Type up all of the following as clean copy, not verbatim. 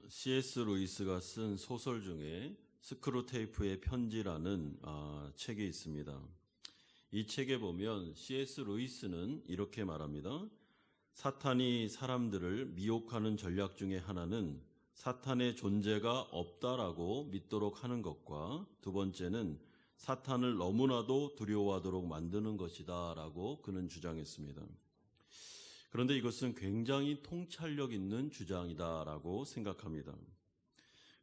C.S. 루이스가 쓴 소설 중에 스크루테이프의 편지라는 책이 있습니다. 이 책에 보면 C.S. 루이스는 이렇게 말합니다. 사탄이 사람들을 미혹하는 전략 중에 하나는 사탄의 존재가 없다라고 믿도록 하는 것과 두 번째는 사탄을 너무나도 두려워하도록 만드는 것이다 라고 그는 주장했습니다. 그런데 이것은 굉장히 통찰력 있는 주장이다라고 생각합니다.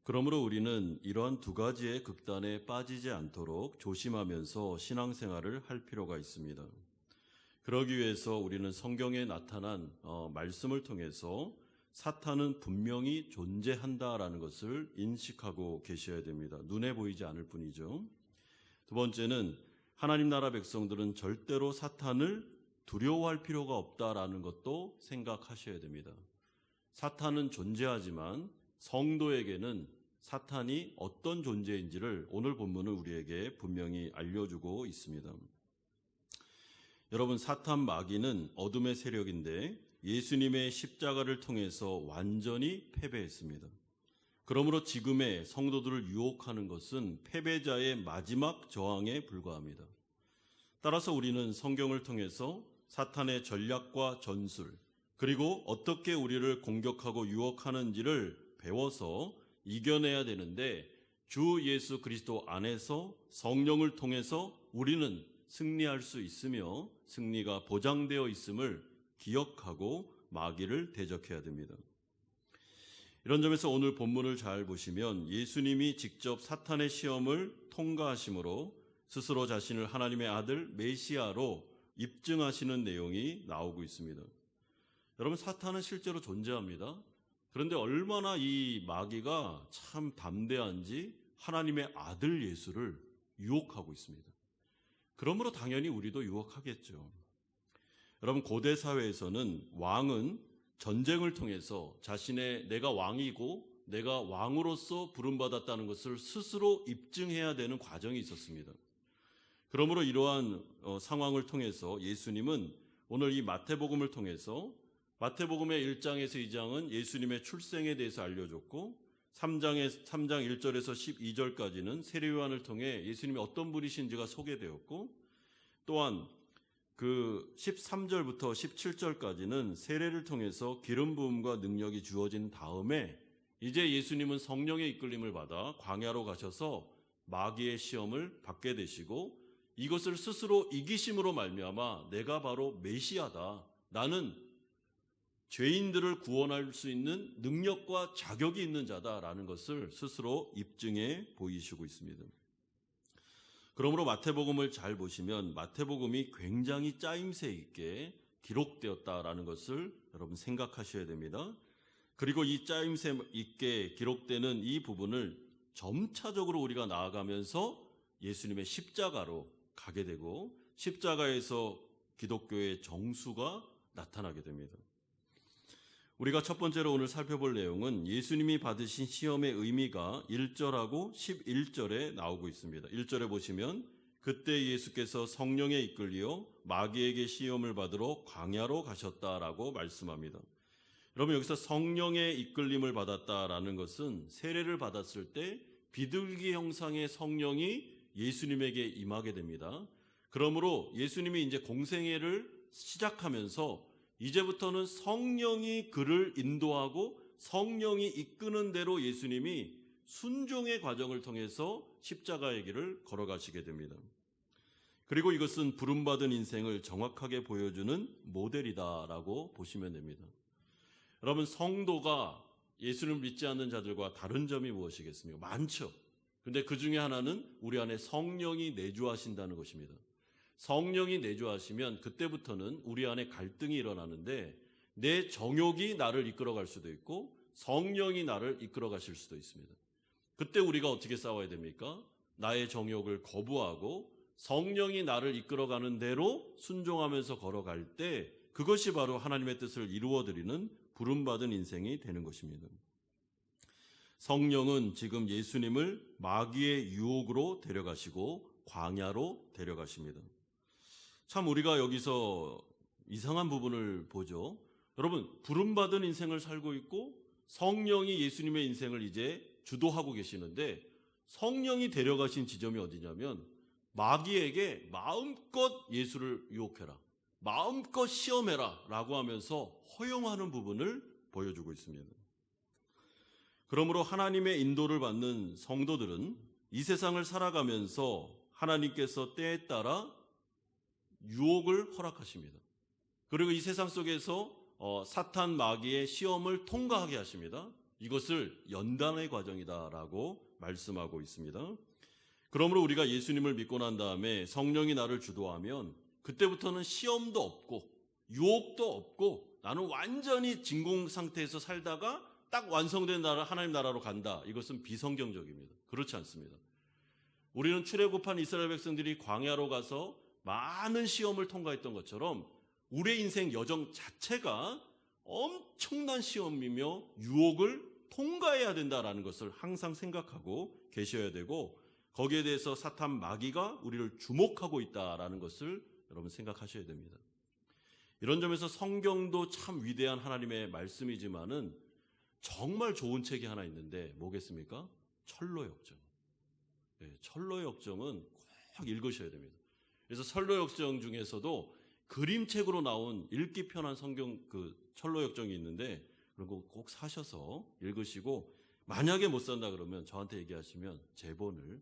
그러므로 우리는 이러한 두 가지의 극단에 빠지지 않도록 조심하면서 신앙생활을 할 필요가 있습니다. 그러기 위해서 우리는 성경에 나타난 말씀을 통해서 사탄은 분명히 존재한다라는 것을 인식하고 계셔야 됩니다. 눈에 보이지 않을 뿐이죠. 두 번째는 하나님 나라 백성들은 절대로 사탄을 두려워할 필요가 없다라는 것도 생각하셔야 됩니다. 사탄은 존재하지만 성도에게는 사탄이 어떤 존재인지를 오늘 본문은 우리에게 분명히 알려주고 있습니다. 여러분, 사탄 마귀는 어둠의 세력인데 예수님의 십자가를 통해서 완전히 패배했습니다. 그러므로 지금의 성도들을 유혹하는 것은 패배자의 마지막 저항에 불과합니다. 따라서 우리는 성경을 통해서 사탄의 전략과 전술, 그리고 어떻게 우리를 공격하고 유혹하는지를 배워서 이겨내야 되는데 주 예수 그리스도 안에서 성령을 통해서 우리는 승리할 수 있으며 승리가 보장되어 있음을 기억하고 마귀를 대적해야 됩니다. 이런 점에서 오늘 본문을 잘 보시면 예수님이 직접 사탄의 시험을 통과하심으로 스스로 자신을 하나님의 아들 메시아로 입증하시는 내용이 나오고 있습니다. 여러분, 사탄은 실제로 존재합니다. 그런데 얼마나 이 마귀가 참 담대한지 하나님의 아들 예수를 유혹하고 있습니다. 그러므로 당연히 우리도 유혹하겠죠. 여러분, 고대 사회에서는 왕은 전쟁을 통해서 내가 왕이고 내가 왕으로서 부름받았다는 것을 스스로 입증해야 되는 과정이 있었습니다. 그러므로 이러한 상황을 통해서 예수님은 오늘 이 마태복음을 통해서 마태복음의 1장에서 2장은 예수님의 출생에 대해서 알려줬고 3장 1절에서 12절까지는 세례요한을 통해 예수님이 어떤 분이신지가 소개되었고 또한 그 13절부터 17절까지는 세례를 통해서 기름 부음과 능력이 주어진 다음에 이제 예수님은 성령의 이끌림을 받아 광야로 가셔서 마귀의 시험을 받게 되시고 이것을 스스로 이기심으로 말미암아 내가 바로 메시아다. 나는 죄인들을 구원할 수 있는 능력과 자격이 있는 자다라는 것을 스스로 입증해 보이시고 있습니다. 그러므로 마태복음을 잘 보시면 마태복음이 굉장히 짜임새 있게 기록되었다라는 것을 여러분 생각하셔야 됩니다. 그리고 이 짜임새 있게 기록되는 이 부분을 점차적으로 우리가 나아가면서 예수님의 십자가로 가게 되고 십자가에서 기독교의 정수가 나타나게 됩니다. 우리가 첫 번째로 오늘 살펴볼 내용은 예수님이 받으신 시험의 의미가 1절하고 11절에 나오고 있습니다. 1절에 보시면 그때 예수께서 성령에 이끌려 마귀에게 시험을 받으러 광야로 가셨다라고 말씀합니다. 여러분, 여기서 성령의 이끌림을 받았다라는 것은 세례를 받았을 때 비둘기 형상의 성령이 예수님에게 임하게 됩니다. 그러므로 예수님이 이제 공생애를 시작하면서 이제부터는 성령이 그를 인도하고 성령이 이끄는 대로 예수님이 순종의 과정을 통해서 십자가의 길을 걸어가시게 됩니다. 그리고 이것은 부름받은 인생을 정확하게 보여주는 모델이다라고 보시면 됩니다. 여러분, 성도가 예수를 믿지 않는 자들과 다른 점이 무엇이겠습니까? 많죠. 근데 그 중에 하나는 우리 안에 성령이 내주하신다는 것입니다. 성령이 내주하시면 그때부터는 우리 안에 갈등이 일어나는데 내 정욕이 나를 이끌어갈 수도 있고 성령이 나를 이끌어가실 수도 있습니다. 그때 우리가 어떻게 싸워야 됩니까? 나의 정욕을 거부하고 성령이 나를 이끌어가는 대로 순종하면서 걸어갈 때 그것이 바로 하나님의 뜻을 이루어드리는 부름받은 인생이 되는 것입니다. 성령은 지금 예수님을 마귀의 유혹으로 데려가시고 광야로 데려가십니다. 참 우리가 여기서 이상한 부분을 보죠. 여러분, 부름받은 인생을 살고 있고 성령이 예수님의 인생을 이제 주도하고 계시는데 성령이 데려가신 지점이 어디냐면 마귀에게 마음껏 예수를 유혹해라, 마음껏 시험해라 라고 하면서 허용하는 부분을 보여주고 있습니다. 그러므로 하나님의 인도를 받는 성도들은 이 세상을 살아가면서 하나님께서 때에 따라 유혹을 허락하십니다. 그리고 이 세상 속에서 사탄 마귀의 시험을 통과하게 하십니다. 이것을 연단의 과정이다라고 말씀하고 있습니다. 그러므로 우리가 예수님을 믿고 난 다음에 성령이 나를 주도하면 그때부터는 시험도 없고 유혹도 없고 나는 완전히 진공 상태에서 살다가 딱 완성된 나라, 하나님 나라로 간다. 이것은 비성경적입니다. 그렇지 않습니다. 우리는 출애굽한 이스라엘 백성들이 광야로 가서 많은 시험을 통과했던 것처럼 우리의 인생 여정 자체가 엄청난 시험이며 유혹을 통과해야 된다라는 것을 항상 생각하고 계셔야 되고, 거기에 대해서 사탄 마귀가 우리를 주목하고 있다라는 것을 여러분 생각하셔야 됩니다. 이런 점에서 성경도 참 위대한 하나님의 말씀이지만은 정말 좋은 책이 하나 있는데 뭐겠습니까? 철로역정. 네, 철로역정은 꼭 읽으셔야 됩니다. 그래서 철로역정 중에서도 그림책으로 나온 읽기 편한 성경 철로역정이 있는데 그런 거 꼭 사셔서 읽으시고, 만약에 못 산다 그러면 저한테 얘기하시면 제본을,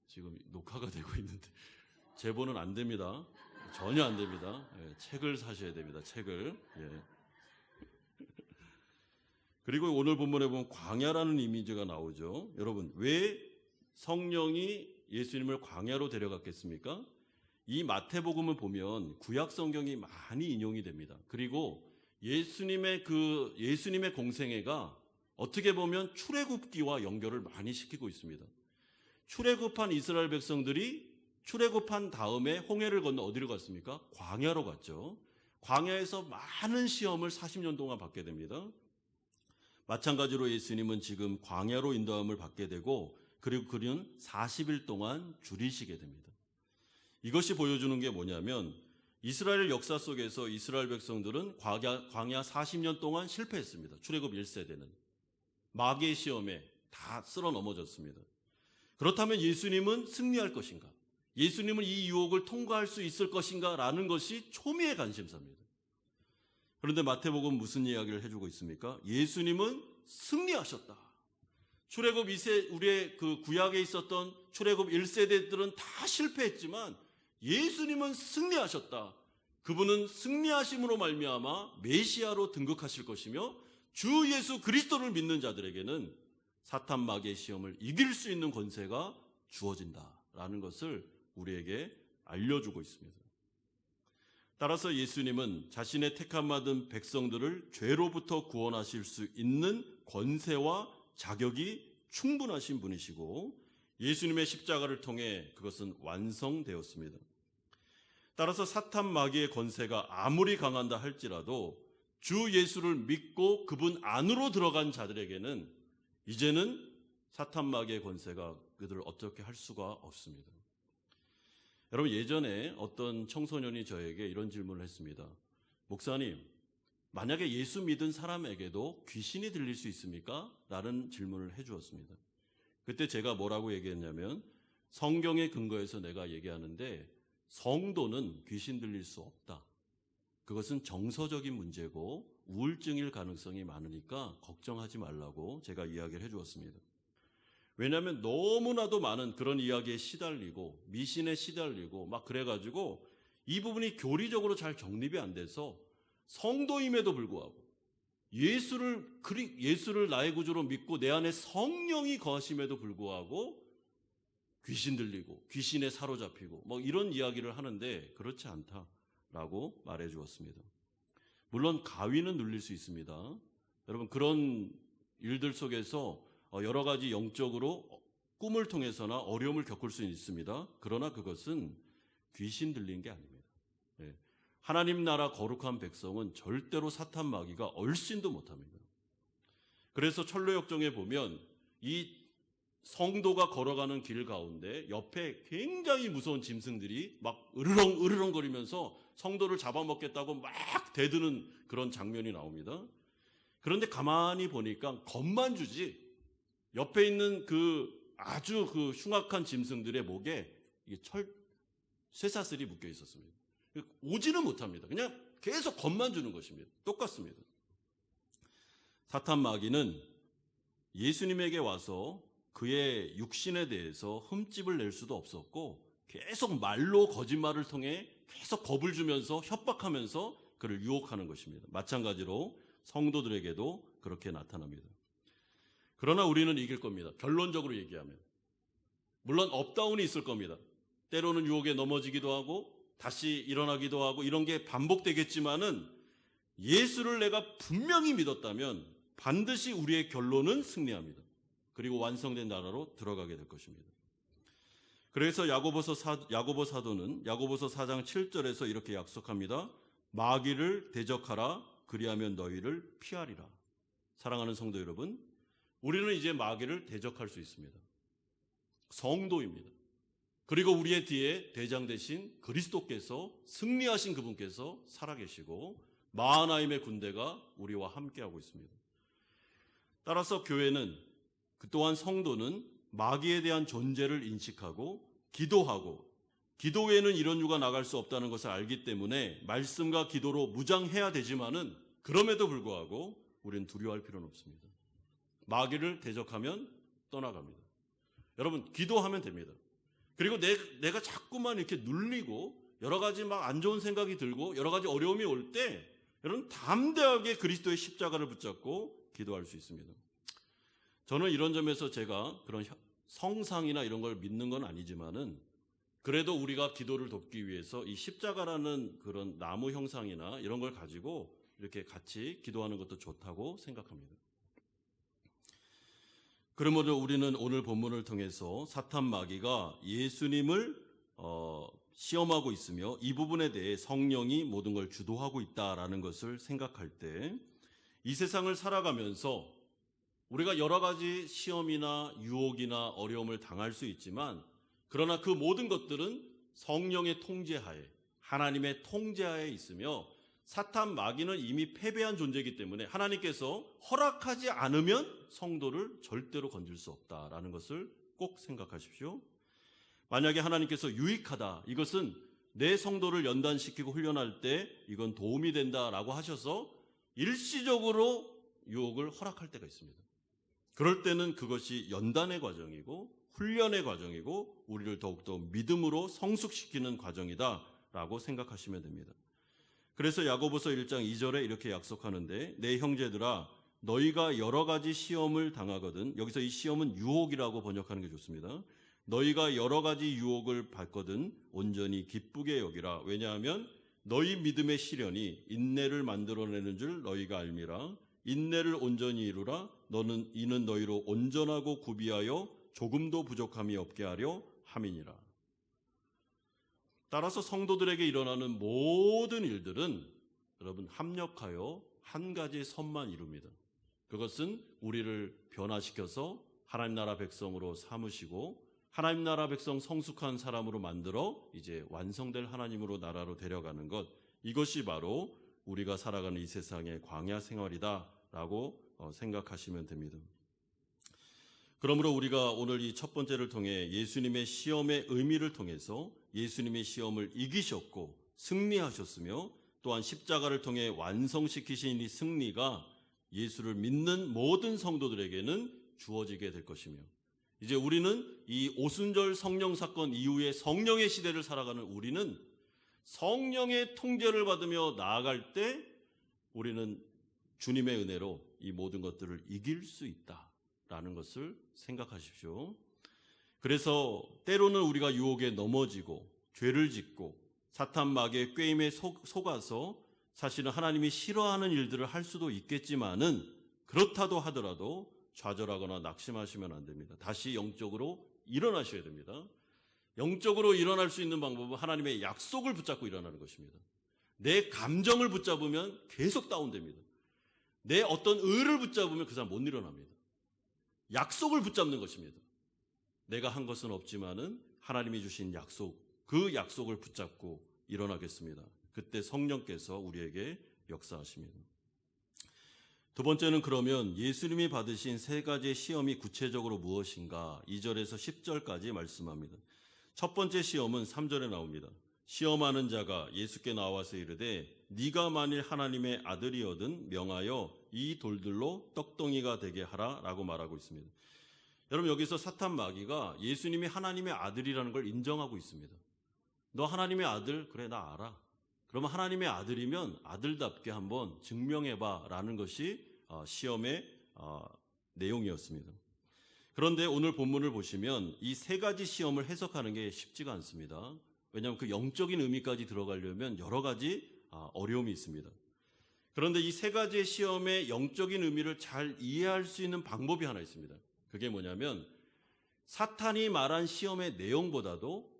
지금 녹화가 되고 있는데 제본은 안 됩니다. 전혀 안 됩니다. 예, 책을 사셔야 됩니다. 책을. 예. 그리고 오늘 본문에 보면 광야라는 이미지가 나오죠. 여러분, 왜 성령이 예수님을 광야로 데려갔겠습니까? 이 마태복음을 보면 구약 성경이 많이 인용이 됩니다. 그리고 예수님의 공생애가 어떻게 보면 출애굽기와 연결을 많이 시키고 있습니다. 출애굽한 이스라엘 백성들이 출애굽한 다음에 홍해를 건너 어디로 갔습니까? 광야로 갔죠. 광야에서 많은 시험을 40년 동안 받게 됩니다. 마찬가지로 예수님은 지금 광야로 인도함을 받게 되고, 그리고 그는 40일 동안 줄이시게 됩니다. 이것이 보여주는 게 뭐냐면 이스라엘 역사 속에서 이스라엘 백성들은 광야 40년 동안 실패했습니다. 출애굽 1세대는 마귀의 시험에 다 쓸어 넘어졌습니다. 그렇다면 예수님은 승리할 것인가? 예수님은 이 유혹을 통과할 수 있을 것인가? 라는 것이 초미의 관심사입니다. 그런데 마태복음 무슨 이야기를 해주고 있습니까? 예수님은 승리하셨다. 출애굽 2세, 우리의 구약에 있었던 출애굽 1세대들은 다 실패했지만 예수님은 승리하셨다. 그분은 승리하심으로 말미암아 메시아로 등극하실 것이며 주 예수 그리스도를 믿는 자들에게는 사탄 마귀의 시험을 이길 수 있는 권세가 주어진다라는 것을 우리에게 알려주고 있습니다. 따라서 예수님은 자신의 택함 받은 백성들을 죄로부터 구원하실 수 있는 권세와 자격이 충분하신 분이시고 예수님의 십자가를 통해 그것은 완성되었습니다. 따라서 사탄 마귀의 권세가 아무리 강한다 할지라도 주 예수를 믿고 그분 안으로 들어간 자들에게는 이제는 사탄 마귀의 권세가 그들을 어떻게 할 수가 없습니다. 여러분, 예전에 어떤 청소년이 저에게 이런 질문을 했습니다. 목사님, 만약에 예수 믿은 사람에게도 귀신이 들릴 수 있습니까? 라는 질문을 해주었습니다. 그때 제가 뭐라고 얘기했냐면, 성경의 근거에서 내가 얘기하는데 성도는 귀신 들릴 수 없다. 그것은 정서적인 문제고 우울증일 가능성이 많으니까 걱정하지 말라고 제가 이야기를 해주었습니다. 왜냐하면 너무나도 많은 그런 이야기에 시달리고 미신에 시달리고 막 그래가지고 이 부분이 교리적으로 잘 정립이 안 돼서 성도임에도 불구하고 예수를 나의 구주로 믿고 내 안에 성령이 거하심에도 불구하고 귀신 들리고 귀신에 사로잡히고 뭐 이런 이야기를 하는데 그렇지 않다라고 말해 주었습니다. 물론 가위는 눌릴 수 있습니다. 여러분, 그런 일들 속에서 여러 가지 영적으로 꿈을 통해서나 어려움을 겪을 수 있습니다. 그러나 그것은 귀신 들린 게 아닙니다. 하나님 나라 거룩한 백성은 절대로 사탄 마귀가 얼씬도 못합니다. 그래서 철로역정에 보면 이 성도가 걸어가는 길 가운데 옆에 굉장히 무서운 짐승들이 막 으르렁거리면서 성도를 잡아먹겠다고 막 대드는 그런 장면이 나옵니다. 그런데 가만히 보니까 겁만 주지 옆에 있는 아주 흉악한 짐승들의 목에 이게 쇠사슬이 묶여 있었습니다. 오지는 못합니다. 그냥 계속 겁만 주는 것입니다. 똑같습니다. 사탄 마귀는 예수님에게 와서 그의 육신에 대해서 흠집을 낼 수도 없었고 계속 말로 거짓말을 통해 계속 겁을 주면서 협박하면서 그를 유혹하는 것입니다. 마찬가지로 성도들에게도 그렇게 나타납니다. 그러나 우리는 이길 겁니다. 결론적으로 얘기하면. 물론 업다운이 있을 겁니다. 때로는 유혹에 넘어지기도 하고 다시 일어나기도 하고 이런 게 반복되겠지만은 예수를 내가 분명히 믿었다면 반드시 우리의 결론은 승리합니다. 그리고 완성된 나라로 들어가게 될 것입니다. 그래서 야고보서 사도는 야고보서 4장 7절에서 이렇게 약속합니다. 마귀를 대적하라. 그리하면 너희를 피하리라. 사랑하는 성도 여러분, 우리는 이제 마귀를 대적할 수 있습니다. 성도입니다. 그리고 우리의 뒤에 대장 되신 그리스도께서 승리하신 그분께서 살아계시고 마하나임의 군대가 우리와 함께하고 있습니다. 따라서 교회는 또한 성도는 마귀에 대한 존재를 인식하고 기도하고 기도 외에는 이런 유가 나갈 수 없다는 것을 알기 때문에 말씀과 기도로 무장해야 되지만은 그럼에도 불구하고 우리는 두려워할 필요는 없습니다. 마귀를 대적하면 떠나갑니다. 여러분 기도하면 됩니다. 그리고 내가 자꾸만 이렇게 눌리고 여러 가지 막 안 좋은 생각이 들고 여러 가지 어려움이 올 때 여러분 담대하게 그리스도의 십자가를 붙잡고 기도할 수 있습니다. 저는 이런 점에서 제가 그런 성상이나 이런 걸 믿는 건 아니지만은 그래도 우리가 기도를 돕기 위해서 이 십자가라는 그런 나무 형상이나 이런 걸 가지고 이렇게 같이 기도하는 것도 좋다고 생각합니다. 그러므로 우리는 오늘 본문을 통해서 사탄 마귀가 예수님을 시험하고 있으며 이 부분에 대해 성령이 모든 걸 주도하고 있다라는 것을 생각할 때 이 세상을 살아가면서 우리가 여러 가지 시험이나 유혹이나 어려움을 당할 수 있지만 그러나 그 모든 것들은 성령의 통제하에 하나님의 통제하에 있으며 사탄 마귀는 이미 패배한 존재이기 때문에 하나님께서 허락하지 않으면 성도를 절대로 건질 수 없다라는 것을 꼭 생각하십시오. 만약에 하나님께서 유익하다, 이것은 내 성도를 연단시키고 훈련할 때 이건 도움이 된다라고 하셔서 일시적으로 유혹을 허락할 때가 있습니다. 그럴 때는 그것이 연단의 과정이고 훈련의 과정이고 우리를 더욱더 믿음으로 성숙시키는 과정이다라고 생각하시면 됩니다. 그래서 야고보서 1장 2절에 이렇게 약속하는데 내 형제들아 너희가 여러 가지 시험을 당하거든, 여기서 이 시험은 유혹이라고 번역하는 게 좋습니다. 너희가 여러 가지 유혹을 받거든 온전히 기쁘게 여기라. 왜냐하면 너희 믿음의 시련이 인내를 만들어내는 줄 너희가 알미라. 인내를 온전히 이루라. 이는 너희로 온전하고 구비하여 조금도 부족함이 없게 하려 함이니라. 따라서 성도들에게 일어나는 모든 일들은 여러분 합력하여 한 가지 선만 이룹니다. 그것은 우리를 변화시켜서 하나님 나라 백성으로 삼으시고 하나님 나라 백성 성숙한 사람으로 만들어 이제 완성될 하나님으로 나라로 데려가는 것, 이것이 바로 우리가 살아가는 이 세상의 광야 생활이다라고 생각하시면 됩니다. 그러므로 우리가 오늘 이 첫 번째를 통해 예수님의 시험의 의미를 통해서 예수님의 시험을 이기셨고 승리하셨으며 또한 십자가를 통해 완성시키신 이 승리가 예수를 믿는 모든 성도들에게는 주어지게 될 것이며 이제 우리는 이 오순절 성령 사건 이후에 성령의 시대를 살아가는 우리는 성령의 통제를 받으며 나아갈 때 우리는 주님의 은혜로 이 모든 것들을 이길 수 있다라는 것을 생각하십시오. 그래서 때로는 우리가 유혹에 넘어지고 죄를 짓고 사탄 마귀의 꾀임에 속아서 사실은 하나님이 싫어하는 일들을 할 수도 있겠지만은 그렇다도 하더라도 좌절하거나 낙심하시면 안 됩니다. 다시 영적으로 일어나셔야 됩니다. 영적으로 일어날 수 있는 방법은 하나님의 약속을 붙잡고 일어나는 것입니다. 내 감정을 붙잡으면 계속 다운됩니다. 내 어떤 의를 붙잡으면 그 사람 못 일어납니다. 약속을 붙잡는 것입니다. 내가 한 것은 없지만은 하나님이 주신 약속, 그 약속을 붙잡고 일어나겠습니다. 그때 성령께서 우리에게 역사하십니다. 두 번째는 그러면 예수님이 받으신 세 가지의 시험이 구체적으로 무엇인가 2절에서 10절까지 말씀합니다. 첫 번째 시험은 3절에 나옵니다. 시험하는 자가 예수께 나와서 이르되 네가 만일 하나님의 아들이거든 명하여 이 돌들로 떡덩이가 되게 하라 라고 말하고 있습니다. 여러분, 여기서 사탄 마귀가 예수님이 하나님의 아들이라는 걸 인정하고 있습니다. 너 하나님의 아들? 그래, 나 알아. 그러면 하나님의 아들이면 아들답게 한번 증명해봐 라는 것이 시험의 내용이었습니다. 그런데 오늘 본문을 보시면 이 세 가지 시험을 해석하는 게 쉽지가 않습니다. 왜냐하면 그 영적인 의미까지 들어가려면 여러 가지 어려움이 있습니다. 그런데 이 세 가지의 시험의 영적인 의미를 잘 이해할 수 있는 방법이 하나 있습니다. 그게 뭐냐면 사탄이 말한 시험의 내용보다도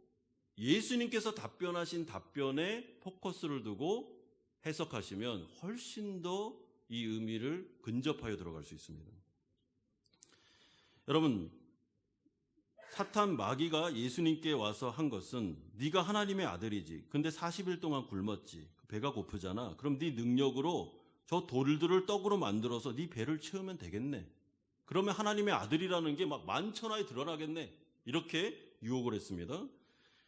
예수님께서 답변하신 답변에 포커스를 두고 해석하시면 훨씬 더 이 의미를 근접하여 들어갈 수 있습니다. 여러분, 사탄 마귀가 예수님께 와서 한 것은 네가 하나님의 아들이지. 근데 40일 동안 굶었지. 배가 고프잖아. 그럼 네 능력으로 저 돌들을 떡으로 만들어서 네 배를 채우면 되겠네. 그러면 하나님의 아들이라는 게 막 만천하에 드러나겠네. 이렇게 유혹을 했습니다.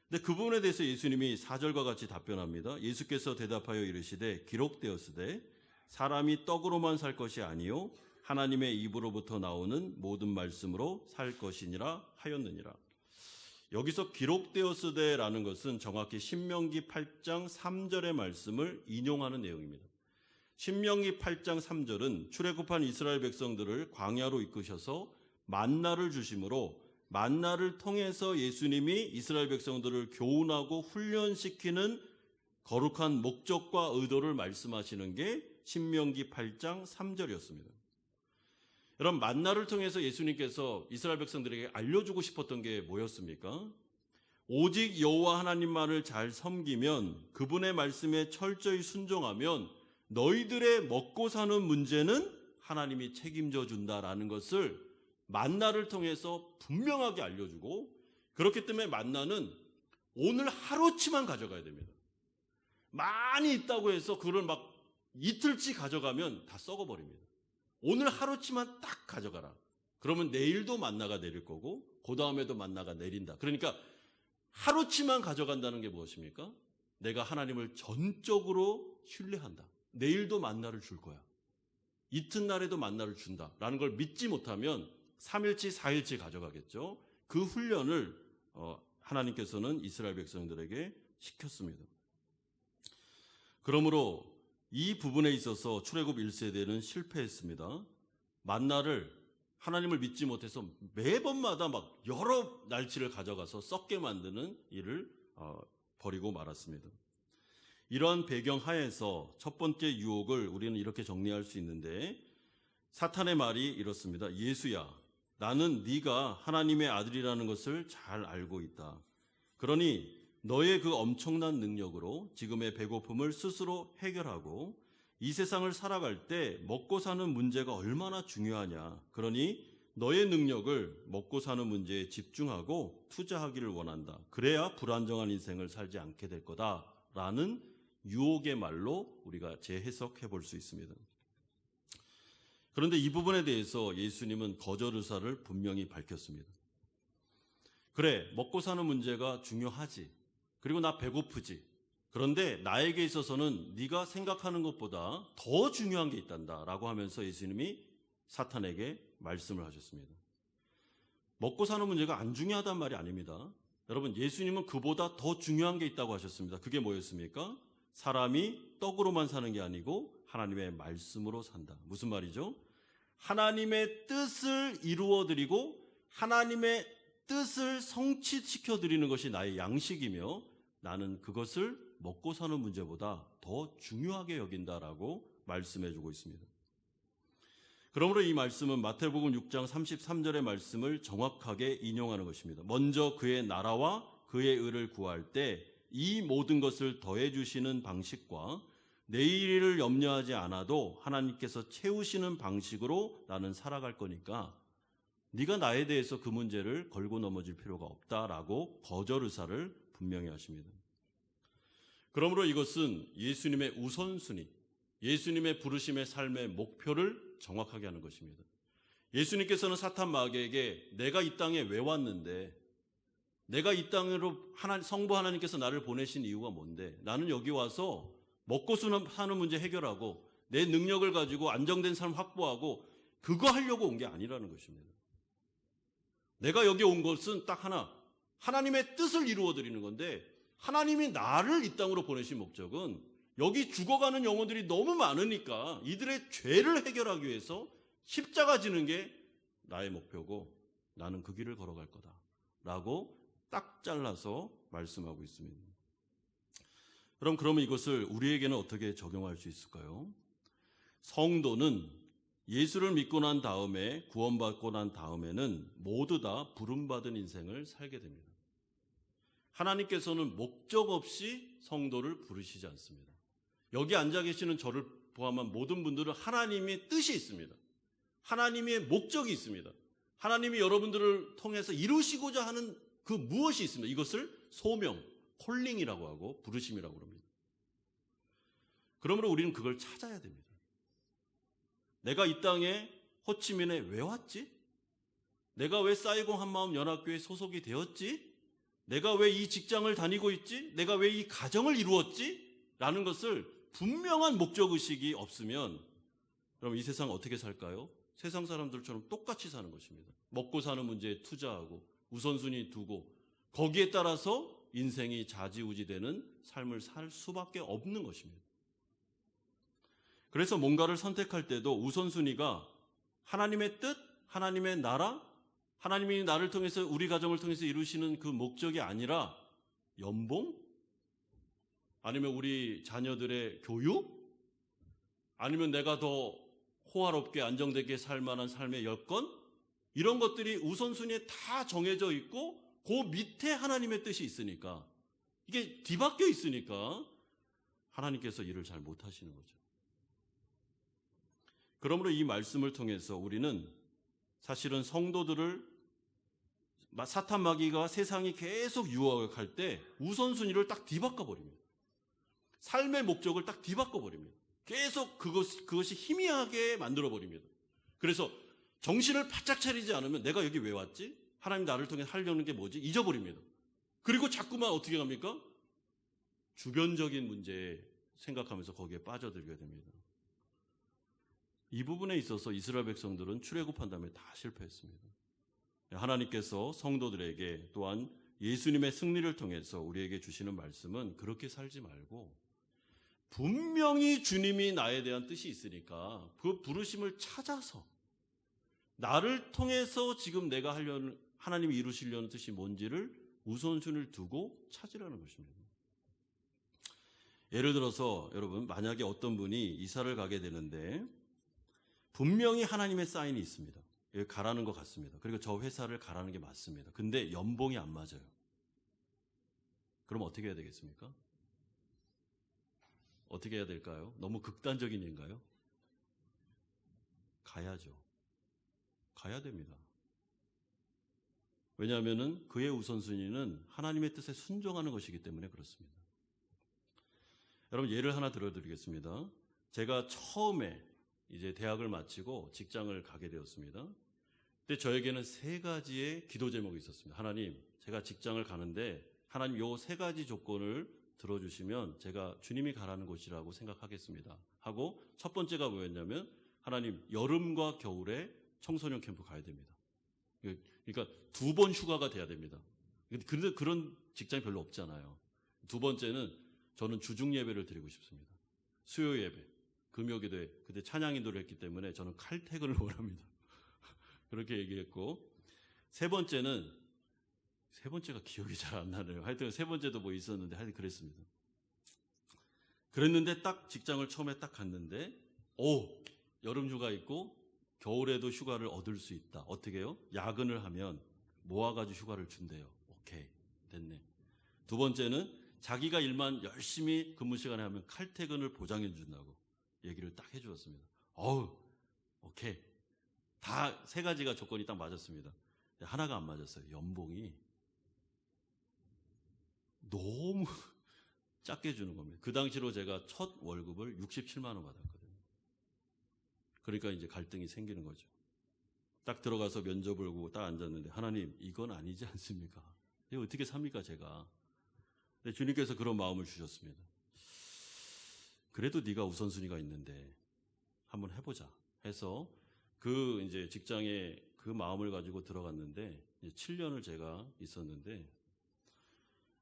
근데 그 부분에 대해서 예수님이 4절과 같이 답변합니다. 예수께서 대답하여 이르시되 기록되었으되 사람이 떡으로만 살 것이 아니요 하나님의 입으로부터 나오는 모든 말씀으로 살 것이니라 하였느니라. 여기서 기록되었으되라는 것은 정확히 신명기 8장 3절의 말씀을 인용하는 내용입니다. 신명기 8장 3절은 출애굽한 이스라엘 백성들을 광야로 이끄셔서 만나를 주심으로 만나를 통해서 예수님이 이스라엘 백성들을 교훈하고 훈련시키는 거룩한 목적과 의도를 말씀하시는 게 신명기 8장 3절이었습니다. 여러분, 만나를 통해서 예수님께서 이스라엘 백성들에게 알려주고 싶었던 게 뭐였습니까? 오직 여호와 하나님만을 잘 섬기면 그분의 말씀에 철저히 순종하면 너희들의 먹고 사는 문제는 하나님이 책임져 준다라는 것을 만나를 통해서 분명하게 알려주고, 그렇기 때문에 만나는 오늘 하루치만 가져가야 됩니다. 많이 있다고 해서 그걸 막 이틀치 가져가면 다 썩어버립니다. 오늘 하루치만 딱 가져가라. 그러면 내일도 만나가 내릴 거고 그 다음에도 만나가 내린다. 그러니까 하루치만 가져간다는 게 무엇입니까? 내가 하나님을 전적으로 신뢰한다. 내일도 만나를 줄 거야. 이튿날에도 만나를 준다라는 걸 믿지 못하면 3일치 4일치 가져가겠죠. 그 훈련을 하나님께서는 이스라엘 백성들에게 시켰습니다. 그러므로 이 부분에 있어서 출애굽 1세대는 실패했습니다. 만나를 하나님을 믿지 못해서 매번마다 막 여러 날치를 가져가서 썩게 만드는 일을 벌이고 말았습니다. 이러한 배경 하에서 첫 번째 유혹을 우리는 이렇게 정리할 수 있는데, 사탄의 말이 이렇습니다. 예수야, 나는 네가 하나님의 아들이라는 것을 잘 알고 있다. 그러니 너의 그 엄청난 능력으로 지금의 배고픔을 스스로 해결하고 이 세상을 살아갈 때 먹고 사는 문제가 얼마나 중요하냐. 그러니 너의 능력을 먹고 사는 문제에 집중하고 투자하기를 원한다. 그래야 불안정한 인생을 살지 않게 될 거다라는 유혹의 말로 우리가 재해석해 볼 수 있습니다. 그런데 이 부분에 대해서 예수님은 거절 의사를 분명히 밝혔습니다. 그래, 먹고 사는 문제가 중요하지. 그리고 나 배고프지. 그런데 나에게 있어서는 네가 생각하는 것보다 더 중요한 게 있단다 라고 하면서 예수님이 사탄에게 말씀을 하셨습니다. 먹고 사는 문제가 안 중요하단 말이 아닙니다. 여러분, 예수님은 그보다 더 중요한 게 있다고 하셨습니다. 그게 뭐였습니까? 사람이 떡으로만 사는 게 아니고 하나님의 말씀으로 산다. 무슨 말이죠? 하나님의 뜻을 이루어드리고 하나님의 뜻을 성취시켜드리는 것이 나의 양식이며 나는 그것을 먹고 사는 문제보다 더 중요하게 여긴다라고 말씀해주고 있습니다. 그러므로 이 말씀은 마태복음 6장 33절의 말씀을 정확하게 인용하는 것입니다. 먼저 그의 나라와 그의 의를 구할 때 이 모든 것을 더해주시는 방식과 내일을 염려하지 않아도 하나님께서 채우시는 방식으로 나는 살아갈 거니까 네가 나에 대해서 그 문제를 걸고 넘어질 필요가 없다라고 거절 의사를 분명히 하십니다. 그러므로 이것은 예수님의 우선순위, 예수님의 부르심의 삶의 목표를 정확하게 하는 것입니다. 예수님께서는 사탄 마귀에게 내가 이 땅에 왜 왔는데, 내가 이 땅으로 성부 하나님께서 나를 보내신 이유가 뭔데, 나는 여기 와서 먹고 사는 문제 해결하고 내 능력을 가지고 안정된 삶 확보하고 그거 하려고 온 게 아니라는 것입니다. 내가 여기 온 것은 딱 하나, 하나님의 뜻을 이루어 드리는 건데, 하나님이 나를 이 땅으로 보내신 목적은 여기 죽어가는 영혼들이 너무 많으니까 이들의 죄를 해결하기 위해서 십자가 지는 게 나의 목표고 나는 그 길을 걸어갈 거다 라고 딱 잘라서 말씀하고 있습니다. 그러면 이것을 우리에게는 어떻게 적용할 수 있을까요? 성도는 예수를 믿고 난 다음에, 구원받고 난 다음에는 모두 다 부름받은 인생을 살게 됩니다. 하나님께서는 목적 없이 성도를 부르시지 않습니다. 여기 앉아 계시는 저를 포함한 모든 분들은 하나님의 뜻이 있습니다. 하나님의 목적이 있습니다. 하나님이 여러분들을 통해서 이루시고자 하는 그 무엇이 있습니다. 이것을 소명, 콜링이라고 하고 부르심이라고 합니다. 그러므로 우리는 그걸 찾아야 됩니다. 내가 이 땅에 호치민에 왜 왔지? 내가 왜 사이공 한마음 연합교회에 소속이 되었지? 내가 왜 이 직장을 다니고 있지? 내가 왜 이 가정을 이루었지? 라는 것을 분명한 목적의식이 없으면 그럼 이 세상 어떻게 살까요? 세상 사람들처럼 똑같이 사는 것입니다. 먹고 사는 문제에 투자하고 우선순위 두고 거기에 따라서 인생이 좌지우지되는 삶을 살 수밖에 없는 것입니다. 그래서 뭔가를 선택할 때도 우선순위가 하나님의 뜻, 하나님의 나라, 하나님이 나를 통해서 우리 가정을 통해서 이루시는 그 목적이 아니라 연봉? 아니면 우리 자녀들의 교육? 아니면 내가 더 호화롭게 안정되게 살 만한 삶의 여건? 이런 것들이 우선순위에 다 정해져 있고 그 밑에 하나님의 뜻이 있으니까 이게 뒤바뀌어 있으니까 하나님께서 일을 잘 못하시는 거죠. 그러므로 이 말씀을 통해서 우리는 사실은 성도들을 사탄 마귀가 세상이 계속 유혹할 때 우선순위를 딱 뒤바꿔 버립니다. 삶의 목적을 딱 뒤바꿔 버립니다. 계속 그것이 희미하게 만들어 버립니다. 그래서 정신을 바짝 차리지 않으면 내가 여기 왜 왔지? 하나님 나를 통해 하려는 게 뭐지? 잊어버립니다. 그리고 자꾸만 어떻게 합니까? 주변적인 문제에 생각하면서 거기에 빠져들게 됩니다. 이 부분에 있어서 이스라엘 백성들은 출애굽한 다음에 다 실패했습니다. 하나님께서 성도들에게 또한 예수님의 승리를 통해서 우리에게 주시는 말씀은 그렇게 살지 말고 분명히 주님이 나에 대한 뜻이 있으니까 그 부르심을 찾아서 나를 통해서 지금 내가 하려는 하나님이 이루시려는 뜻이 뭔지를 우선순위를 두고 찾으라는 것입니다. 예를 들어서 여러분 만약에 어떤 분이 이사를 가게 되는데 분명히 하나님의 사인이 있습니다. 여기 가라는 것 같습니다. 그리고 저 회사를 가라는 게 맞습니다. 근데 연봉이 안 맞아요. 그럼 어떻게 해야 되겠습니까? 어떻게 해야 될까요? 너무 극단적인 일인가요? 가야죠. 가야 됩니다. 왜냐하면 그의 우선순위는 하나님의 뜻에 순종하는 것이기 때문에 그렇습니다. 여러분 예를 하나 들어드리겠습니다. 제가 처음에 이제 대학을 마치고 직장을 가게 되었습니다. 근데 저에게는 3가지의 기도 제목이 있었습니다. 하나님, 제가 직장을 가는데 하나님 요 3가지 조건을 들어주시면 제가 주님이 가라는 곳이라고 생각하겠습니다. 하고 첫 번째가 뭐였냐면 하나님 여름과 겨울에 청소년 캠프 가야 됩니다. 그러니까 2번 휴가가 돼야 됩니다. 근데 그런 직장이 별로 없잖아요. 2번째는 저는 주중 예배를 드리고 싶습니다. 수요 예배, 금요기도에 그때 찬양 인도를 했기 때문에 저는 칼퇴근을 원합니다. 그렇게 얘기했고 세 번째가 기억이 잘 안 나네요. 하여튼 3번째도 뭐 있었는데 하여튼 그랬습니다. 그랬는데 딱 직장을 처음에 딱 갔는데 여름 휴가 있고 겨울에도 휴가를 얻을 수 있다. 어떻게 해요? 야근을 하면 모아가지고 휴가를 준대요. 오케이 됐네. 2번째는 자기가 일만 열심히 근무 시간에 하면 칼퇴근을 보장해 준다고 얘기를 딱 해주었습니다. 오케이. 다 세 가지가 조건이 딱 맞았습니다. 하나가 안 맞았어요. 연봉이 너무 작게 주는 겁니다. 그 당시로 제가 첫 월급을 67만 원 받았거든요. 그러니까 이제 갈등이 생기는 거죠. 딱 들어가서 면접을 보고 딱 앉았는데, 하나님, 이건 아니지 않습니까? 이거 어떻게 삽니까, 제가? 근데 주님께서 그런 마음을 주셨습니다. 그래도 네가 우선순위가 있는데 한번 해보자 해서 그 이제 직장에 그 마음을 가지고 들어갔는데, 이제 7년을 제가 있었는데,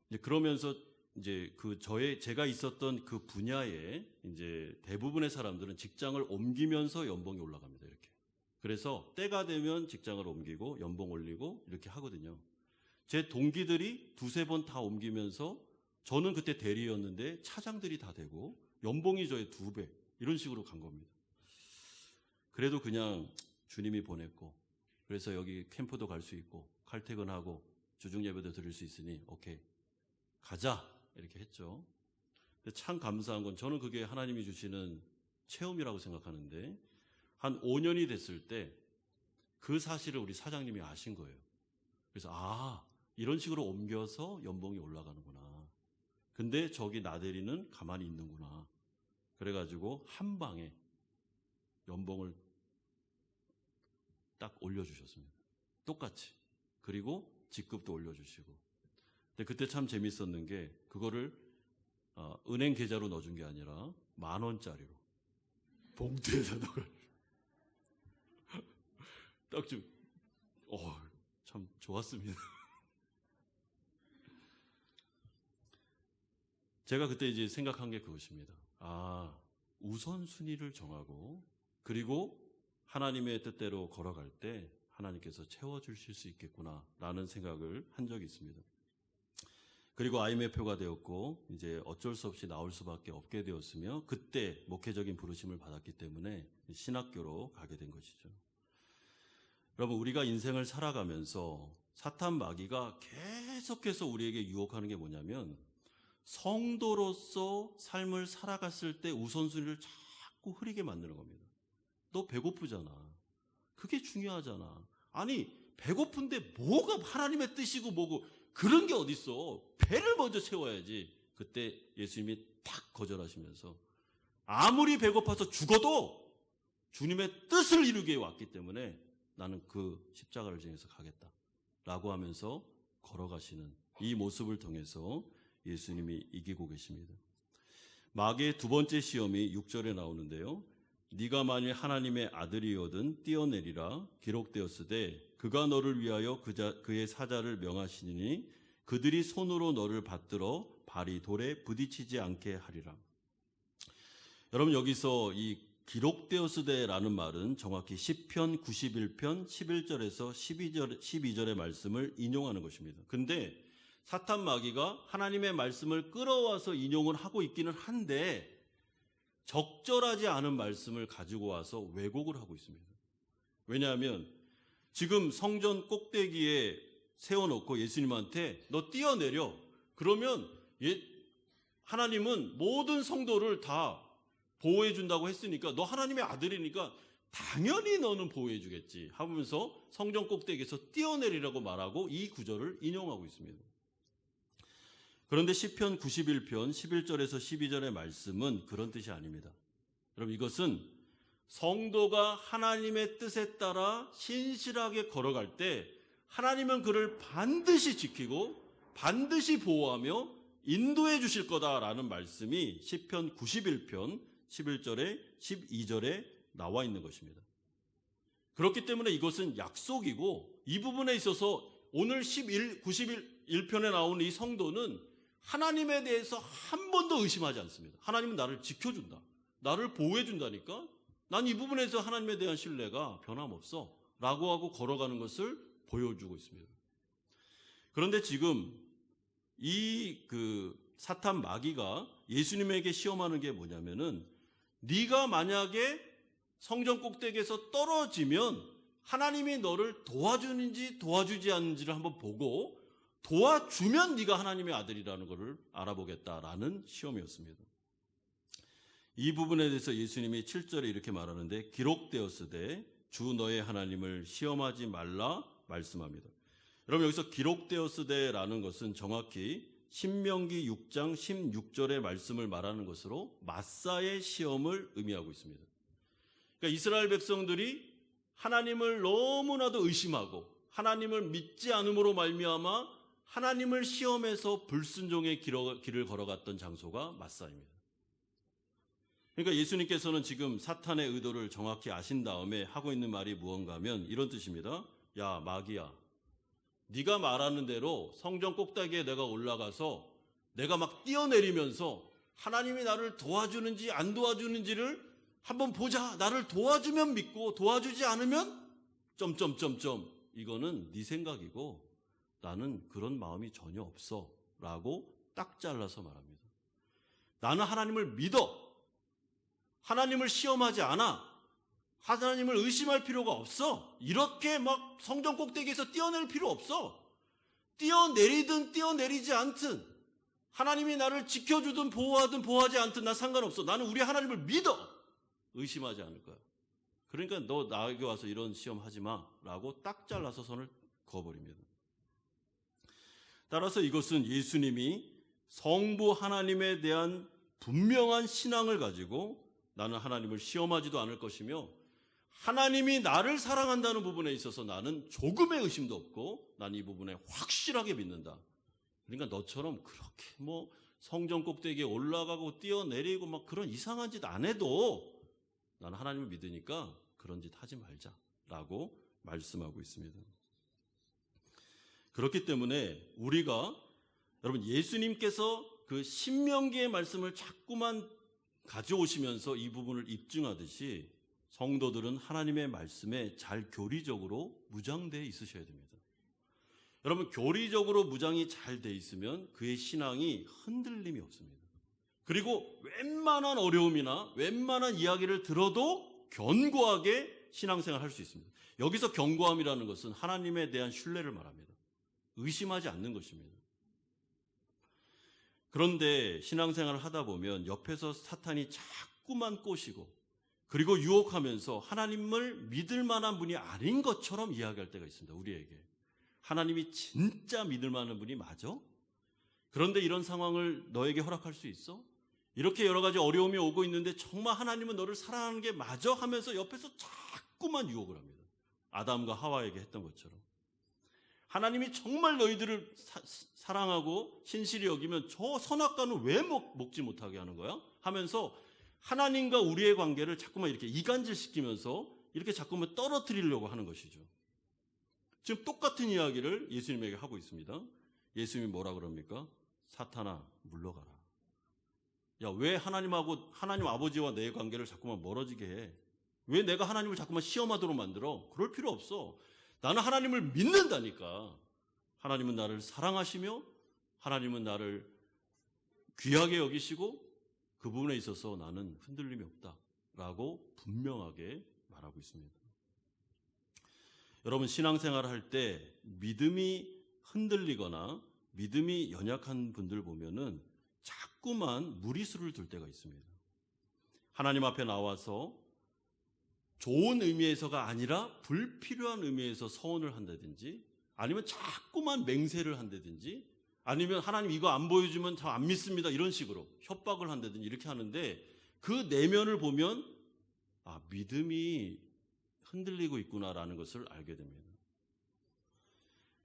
이제 그러면서 이제 제가 있었던 그 분야에 이제 대부분의 사람들은 직장을 옮기면서 연봉이 올라갑니다. 이렇게. 그래서 때가 되면 직장을 옮기고 연봉 올리고 이렇게 하거든요. 제 동기들이 두세 번 다 옮기면서, 저는 그때 대리였는데 차장들이 다 되고 연봉이 저의 2배 이런 식으로 간 겁니다. 그래도 그냥 주님이 보냈고, 그래서 여기 캠프도 갈 수 있고 칼퇴근하고 주중 예배도 드릴 수 있으니 오케이 가자 이렇게 했죠. 근데 참 감사한 건, 저는 그게 하나님이 주시는 체험이라고 생각하는데, 한 5년이 됐을 때 그 사실을 우리 사장님이 아신 거예요. 그래서 이런 식으로 옮겨서 연봉이 올라가는구나. 근데 저기 나대리는 가만히 있는구나. 그래가지고 한 방에 연봉을 딱 올려주셨습니다. 똑같이. 그리고 직급도 올려주시고. 근데 그때 참 재밌었는 게, 그거를 은행 계좌로 넣어준 게 아니라 10,000원짜리로 봉투에다 넣어가지고 딱 좀, 참 좋았습니다. 제가 그때 이제 생각한 게 그것입니다. 우선순위를 정하고, 그리고 하나님의 뜻대로 걸어갈 때 하나님께서 채워주실 수 있겠구나라는 생각을 한 적이 있습니다. 그리고 IMF가 되었고, 이제 어쩔 수 없이 나올 수밖에 없게 되었으며, 그때 목회적인 부르심을 받았기 때문에 신학교로 가게 된 것이죠. 여러분, 우리가 인생을 살아가면서 사탄 마귀가 계속해서 우리에게 유혹하는 게 뭐냐면, 성도로서 삶을 살아갔을 때 우선순위를 자꾸 흐리게 만드는 겁니다. 너 배고프잖아. 그게 중요하잖아. 아니, 배고픈데 뭐가 하나님의 뜻이고 뭐고 그런 게 어딨어. 배를 먼저 채워야지. 그때 예수님이 탁 거절하시면서, 아무리 배고파서 죽어도 주님의 뜻을 이루기 위해 왔기 때문에 나는 그 십자가를 지면서 가겠다 라고 하면서 걸어가시는 이 모습을 통해서 예수님이 이기고 계십니다. 마귀의 두 번째 시험이 6절에 나오는데요. 네가 만일 하나님의 아들이거든 뛰어내리라 기록되었으되 그가 너를 위하여 그의 사자를 명하시니 그들이 손으로 너를 받들어 발이 돌에 부딪히지 않게 하리라. 여러분, 여기서 이 기록되었으되라는 말은 정확히 시편 91편 11절에서 12절의 말씀을 인용하는 것입니다. 근데 사탄 마귀가 하나님의 말씀을 끌어와서 인용을 하고 있기는 한데, 적절하지 않은 말씀을 가지고 와서 왜곡을 하고 있습니다. 왜냐하면 지금 성전 꼭대기에 세워놓고 예수님한테 너 뛰어내려. 그러면 하나님은 모든 성도를 다 보호해 준다고 했으니까, 너 하나님의 아들이니까 당연히 너는 보호해 주겠지 하면서 성전 꼭대기에서 뛰어내리라고 말하고 이 구절을 인용하고 있습니다. 그런데 시편 91편 11절에서 12절의 말씀은 그런 뜻이 아닙니다. 여러분, 이것은 성도가 하나님의 뜻에 따라 신실하게 걸어갈 때 하나님은 그를 반드시 지키고 반드시 보호하며 인도해 주실 거다라는 말씀이 시편 91편 11절에 12절에 나와 있는 것입니다. 그렇기 때문에 이것은 약속이고, 이 부분에 있어서 오늘 91편에 나오는 이 성도는 하나님에 대해서 한 번도 의심하지 않습니다. 하나님은 나를 지켜준다. 나를 보호해 준다니까? 난 이 부분에서 하나님에 대한 신뢰가 변함없어 라고 하고 걸어가는 것을 보여주고 있습니다. 그런데 지금 사탄 마귀가 예수님에게 시험하는 게 뭐냐면은, 네가 만약에 성전 꼭대기에서 떨어지면 하나님이 너를 도와주는지 도와주지 않는지를 한번 보고, 도와주면 네가 하나님의 아들이라는 것을 알아보겠다라는 시험이었습니다. 이 부분에 대해서 예수님이 7절에 이렇게 말하는데, 기록되었으되 주 너의 하나님을 시험하지 말라 말씀합니다. 여러분 여기서 기록되었으되라는 것은 정확히 신명기 6장 16절의 말씀을 말하는 것으로 마사의 시험을 의미하고 있습니다. 그러니까 이스라엘 백성들이 하나님을 너무나도 의심하고 하나님을 믿지 않음으로 말미암아 하나님을 시험해서 불순종의 길을 걸어갔던 장소가 마사입니다. 그러니까 예수님께서는 지금 사탄의 의도를 정확히 아신 다음에 하고 있는 말이 무언가 하면 이런 뜻입니다. 야 마귀야, 네가 말하는 대로 성전 꼭대기에 내가 올라가서 내가 막 뛰어내리면서 하나님이 나를 도와주는지 안 도와주는지를 한번 보자. 나를 도와주면 믿고 도와주지 않으면 점점점점 이거는 네 생각이고 나는 그런 마음이 전혀 없어 라고 딱 잘라서 말합니다. 나는 하나님을 믿어. 하나님을 시험하지 않아. 하나님을 의심할 필요가 없어. 이렇게 막 성전 꼭대기에서 뛰어낼 필요 없어. 뛰어내리든 뛰어내리지 않든 하나님이 나를 지켜주든 보호하든 보호하지 않든 나 상관없어. 나는 우리 하나님을 믿어. 의심하지 않을 거야. 그러니까 너 나에게 와서 이런 시험 하지 마 라고 딱 잘라서 선을 그어버립니다. 따라서 이것은 예수님이 성부 하나님에 대한 분명한 신앙을 가지고 나는 하나님을 시험하지도 않을 것이며 하나님이 나를 사랑한다는 부분에 있어서 나는 조금의 의심도 없고 나는 이 부분에 확실하게 믿는다. 그러니까 너처럼 그렇게 뭐 성전 꼭대기에 올라가고 뛰어내리고 막 그런 이상한 짓 안 해도 나는 하나님을 믿으니까 그런 짓 하지 말자라고 말씀하고 있습니다. 그렇기 때문에 우리가 여러분 예수님께서 그 신명기의 말씀을 자꾸만 가져오시면서 이 부분을 입증하듯이 성도들은 하나님의 말씀에 잘 교리적으로 무장되어 있으셔야 됩니다. 여러분 교리적으로 무장이 잘 돼 있으면 그의 신앙이 흔들림이 없습니다. 그리고 웬만한 어려움이나 웬만한 이야기를 들어도 견고하게 신앙생활을 할 수 있습니다. 여기서 견고함이라는 것은 하나님에 대한 신뢰를 말합니다. 의심하지 않는 것입니다. 그런데 신앙생활을 하다 보면 옆에서 사탄이 자꾸만 꼬시고 그리고 유혹하면서 하나님을 믿을 만한 분이 아닌 것처럼 이야기할 때가 있습니다. 우리에게. 하나님이 진짜 믿을 만한 분이 맞아? 그런데 이런 상황을 너에게 허락할 수 있어? 이렇게 여러 가지 어려움이 오고 있는데 정말 하나님은 너를 사랑하는 게 맞아? 하면서 옆에서 자꾸만 유혹을 합니다. 아담과 하와에게 했던 것처럼. 하나님이 정말 너희들을 사랑하고 신실히 여기면 저 선악과는 왜 먹지 못하게 하는 거야? 하면서 하나님과 우리의 관계를 자꾸만 이렇게 이간질시키면서 이렇게 자꾸만 떨어뜨리려고 하는 것이죠. 지금 똑같은 이야기를 예수님에게 하고 있습니다. 예수님이 뭐라 그럽니까? 사탄아 물러가라. 야, 왜 하나님 아버지와 내 관계를 자꾸만 멀어지게 해? 왜 내가 하나님을 자꾸만 시험하도록 만들어? 그럴 필요 없어. 나는 하나님을 믿는다니까. 하나님은 나를 사랑하시며 하나님은 나를 귀하게 여기시고 그 부분에 있어서 나는 흔들림이 없다라고 분명하게 말하고 있습니다. 여러분 신앙생활을 할 때 믿음이 흔들리거나 믿음이 연약한 분들 보면은 자꾸만 무리수를 둘 때가 있습니다. 하나님 앞에 나와서 좋은 의미에서가 아니라 불필요한 의미에서 서원을 한다든지 아니면 자꾸만 맹세를 한다든지 아니면 하나님 이거 안 보여주면 저 안 믿습니다 이런 식으로 협박을 한다든지 이렇게 하는데 그 내면을 보면 아 믿음이 흔들리고 있구나라는 것을 알게 됩니다.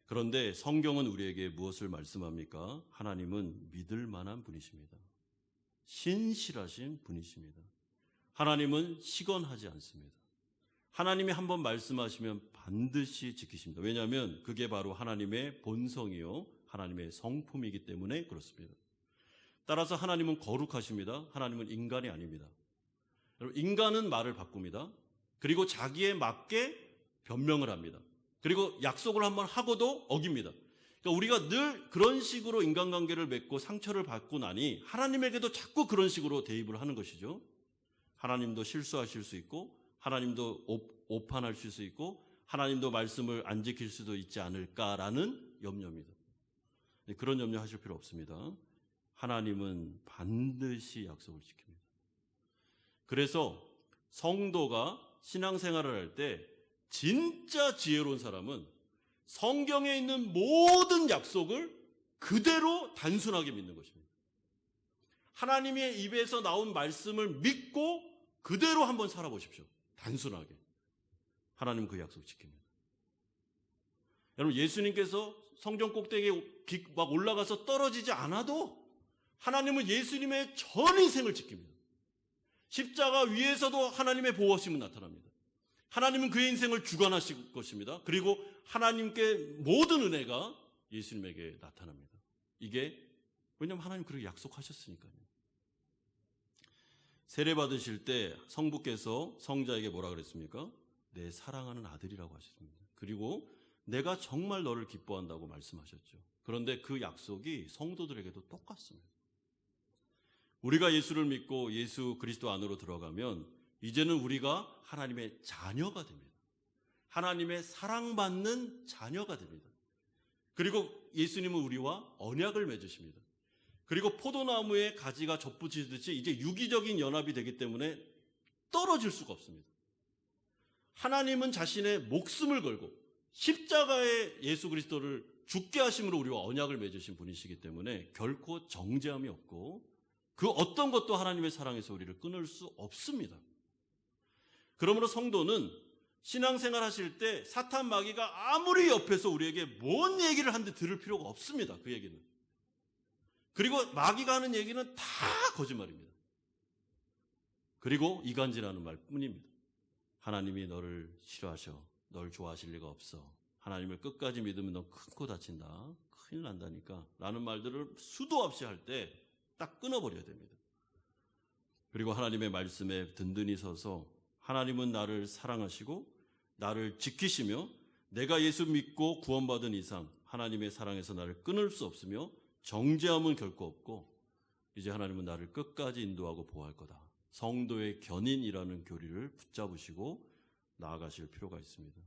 그런데 성경은 우리에게 무엇을 말씀합니까? 하나님은 믿을 만한 분이십니다. 신실하신 분이십니다. 하나님은 시건하지 않습니다. 하나님이 한번 말씀하시면 반드시 지키십니다. 왜냐하면 그게 바로 하나님의 본성이요 하나님의 성품이기 때문에 그렇습니다. 따라서 하나님은 거룩하십니다. 하나님은 인간이 아닙니다. 인간은 말을 바꿉니다. 그리고 자기에 맞게 변명을 합니다. 그리고 약속을 한번 하고도 어깁니다. 그러니까 우리가 늘 그런 식으로 인간관계를 맺고 상처를 받고 나니 하나님에게도 자꾸 그런 식으로 대입을 하는 것이죠. 하나님도 실수하실 수 있고 하나님도 오판하실 수 있고 하나님도 말씀을 안 지킬 수도 있지 않을까라는 염려입니다. 그런 염려하실 필요 없습니다. 하나님은 반드시 약속을 지킵니다. 그래서 성도가 신앙생활을 할 때 진짜 지혜로운 사람은 성경에 있는 모든 약속을 그대로 단순하게 믿는 것입니다. 하나님의 입에서 나온 말씀을 믿고 그대로 한번 살아보십시오. 단순하게. 하나님 그 약속 지킵니다. 여러분, 예수님께서 성전 꼭대기에 막 올라가서 떨어지지 않아도 하나님은 예수님의 전 인생을 지킵니다. 십자가 위에서도 하나님의 보호하심은 나타납니다. 하나님은 그의 인생을 주관하실 것입니다. 그리고 하나님께 모든 은혜가 예수님에게 나타납니다. 이게 왜냐하면 하나님 그렇게 약속하셨으니까요. 세례 받으실 때 성부께서 성자에게 뭐라 그랬습니까? 내 사랑하는 아들이라고 하셨습니다. 그리고 내가 정말 너를 기뻐한다고 말씀하셨죠. 그런데 그 약속이 성도들에게도 똑같습니다. 우리가 예수를 믿고 예수 그리스도 안으로 들어가면 이제는 우리가 하나님의 자녀가 됩니다. 하나님의 사랑받는 자녀가 됩니다. 그리고 예수님은 우리와 언약을 맺으십니다. 그리고 포도나무에 가지가 접붙이듯이 이제 유기적인 연합이 되기 때문에 떨어질 수가 없습니다. 하나님은 자신의 목숨을 걸고 십자가에 예수 그리스도를 죽게 하심으로 우리와 언약을 맺으신 분이시기 때문에 결코 정죄함이 없고 그 어떤 것도 하나님의 사랑에서 우리를 끊을 수 없습니다. 그러므로 성도는 신앙생활 하실 때 사탄 마귀가 아무리 옆에서 우리에게 뭔 얘기를 하는데 들을 필요가 없습니다. 그 얘기는. 그리고 마귀가 하는 얘기는 다 거짓말입니다. 그리고 이간질하는 말뿐입니다. 하나님이 너를 싫어하셔. 널 좋아하실 리가 없어. 하나님을 끝까지 믿으면 너 큰 코 다친다. 큰일 난다니까. 라는 말들을 수도 없이 할 때 딱 끊어버려야 됩니다. 그리고 하나님의 말씀에 든든히 서서 하나님은 나를 사랑하시고 나를 지키시며 내가 예수 믿고 구원받은 이상 하나님의 사랑에서 나를 끊을 수 없으며 정죄함은 결코 없고 이제 하나님은 나를 끝까지 인도하고 보호할 거다. 성도의 견인이라는 교리를 붙잡으시고 나아가실 필요가 있습니다.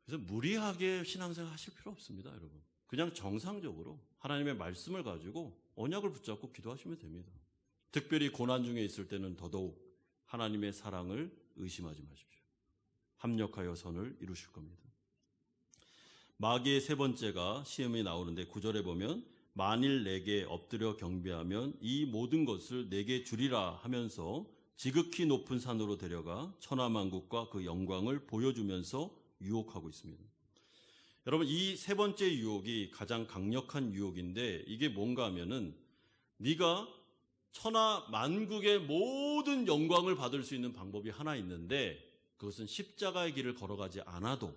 그래서 무리하게 신앙생활 하실 필요 없습니다, 여러분. 그냥 정상적으로 하나님의 말씀을 가지고 언약을 붙잡고 기도하시면 됩니다. 특별히 고난 중에 있을 때는 더더욱 하나님의 사랑을 의심하지 마십시오. 합력하여 선을 이루실 겁니다. 마귀의 세 번째가 시험이 나오는데 9절에 보면 만일 내게 엎드려 경배하면 이 모든 것을 내게 주리라 하면서 지극히 높은 산으로 데려가 천하만국과 그 영광을 보여주면서 유혹하고 있습니다. 여러분, 이 세 번째 유혹이 가장 강력한 유혹인데 이게 뭔가 하면은 네가 천하만국의 모든 영광을 받을 수 있는 방법이 하나 있는데 그것은 십자가의 길을 걸어가지 않아도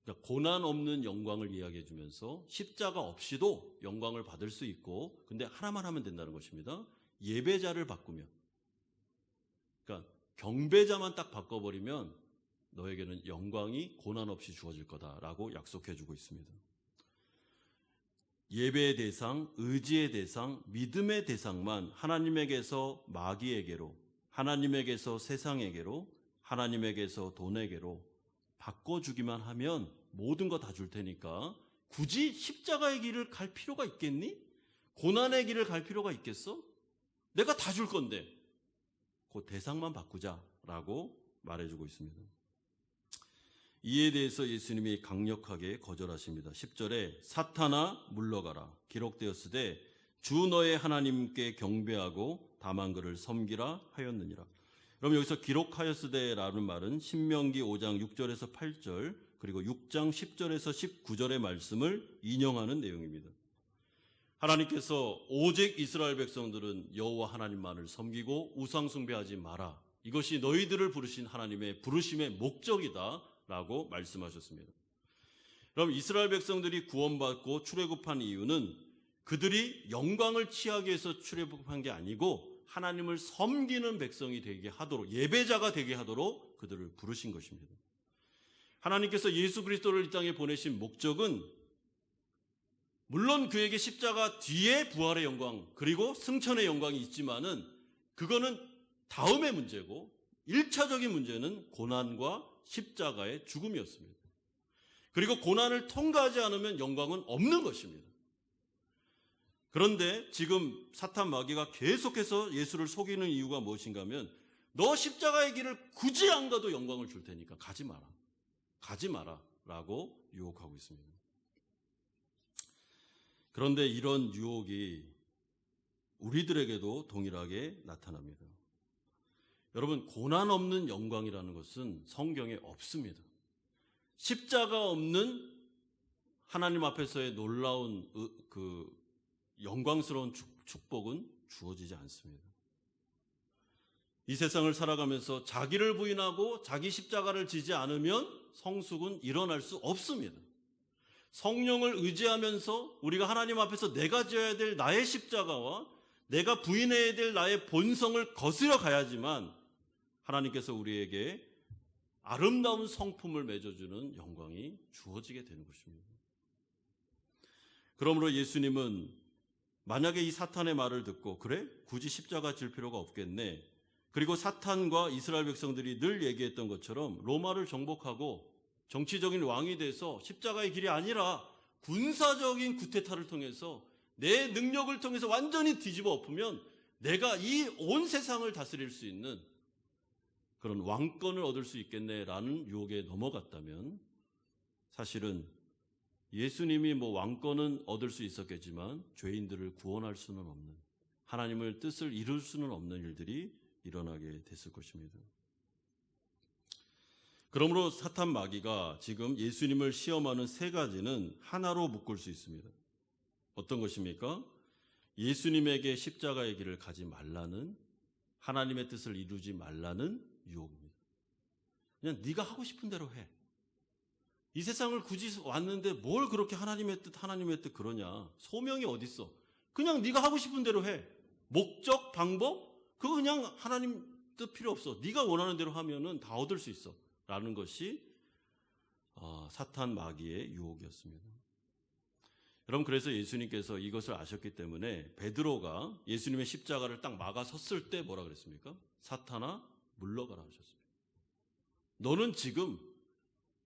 그러니까 고난 없는 영광을 이야기해 주면서 십자가 없이도 영광을 받을 수 있고 근데 하나만 하면 된다는 것입니다. 예배자를 바꾸면 그러니까 경배자만 딱 바꿔버리면 너에게는 영광이 고난 없이 주어질 거다라고 약속해 주고 있습니다. 예배의 대상, 의지의 대상, 믿음의 대상만 하나님에게서 마귀에게로, 하나님에게서 세상에게로, 하나님에게서 돈에게로 바꿔주기만 하면 모든 거 다 줄 테니까 굳이 십자가의 길을 갈 필요가 있겠니? 고난의 길을 갈 필요가 있겠어? 내가 다 줄 건데 그 대상만 바꾸자라고 말해주고 있습니다. 이에 대해서 예수님이 강력하게 거절하십니다. 10절에 사탄아 물러가라 기록되었으되 주 너의 하나님께 경배하고 다만 그를 섬기라 하였느니라. 그럼 여기서 기록하였으되라는 말은 신명기 5장 6절에서 8절 그리고 6장 10절에서 19절의 말씀을 인용하는 내용입니다. 하나님께서 오직 이스라엘 백성들은 여호와 하나님만을 섬기고 우상 숭배하지 마라. 이것이 너희들을 부르신 하나님의 부르심의 목적이다 라고 말씀하셨습니다. 그럼 이스라엘 백성들이 구원받고 출애굽한 이유는 그들이 영광을 취하기 위해서 출애굽한 게 아니고 하나님을 섬기는 백성이 되게 하도록 예배자가 되게 하도록 그들을 부르신 것입니다. 하나님께서 예수 그리스도를 이 땅에 보내신 목적은 물론 그에게 십자가 뒤에 부활의 영광 그리고 승천의 영광이 있지만은 그거는 다음의 문제고 1차적인 문제는 고난과 십자가의 죽음이었습니다. 그리고 고난을 통과하지 않으면 영광은 없는 것입니다. 그런데 지금 사탄 마귀가 계속해서 예수를 속이는 이유가 무엇인가 하면 너 십자가의 길을 굳이 안 가도 영광을 줄 테니까 가지 마라. 가지 마라. 라고 유혹하고 있습니다. 그런데 이런 유혹이 우리들에게도 동일하게 나타납니다. 여러분, 고난 없는 영광이라는 것은 성경에 없습니다. 십자가 없는 하나님 앞에서의 놀라운 그 영광스러운 축복은 주어지지 않습니다. 이 세상을 살아가면서 자기를 부인하고 자기 십자가를 지지 않으면 성숙은 일어날 수 없습니다. 성령을 의지하면서 우리가 하나님 앞에서 내가 지어야 될 나의 십자가와 내가 부인해야 될 나의 본성을 거스려 가야지만 하나님께서 우리에게 아름다운 성품을 맺어주는 영광이 주어지게 되는 것입니다. 그러므로 예수님은 만약에 이 사탄의 말을 듣고 그래? 굳이 십자가 질 필요가 없겠네. 그리고 사탄과 이스라엘 백성들이 늘 얘기했던 것처럼 로마를 정복하고 정치적인 왕이 돼서 십자가의 길이 아니라 군사적인 쿠데타를 통해서 내 능력을 통해서 완전히 뒤집어 엎으면 내가 이 온 세상을 다스릴 수 있는 그런 왕권을 얻을 수 있겠네라는 유혹에 넘어갔다면 사실은 예수님이 왕권은 얻을 수 있었겠지만 죄인들을 구원할 수는 없는, 하나님을 뜻을 이룰 수는 없는 일들이 일어나게 됐을 것입니다. 그러므로 사탄 마귀가 지금 예수님을 시험하는 세 가지는 하나로 묶을 수 있습니다. 어떤 것입니까? 예수님에게 십자가의 길을 가지 말라는, 하나님의 뜻을 이루지 말라는 유혹입니다. 그냥 네가 하고 싶은 대로 해. 이 세상을 굳이 왔는데 뭘 그렇게 하나님의 뜻 그러냐. 소명이 어딨어. 그냥 네가 하고 싶은 대로 해. 목적, 방법 그거 그냥 하나님 뜻 필요 없어. 네가 원하는 대로 하면은 다 얻을 수 있어. 라는 것이 사탄 마귀의 유혹이었습니다. 여러분, 그래서 예수님께서 이것을 아셨기 때문에 베드로가 예수님의 십자가를 딱 막아 섰을 때 뭐라 그랬습니까? 사탄아 물러가라 하셨습니다. 너는 지금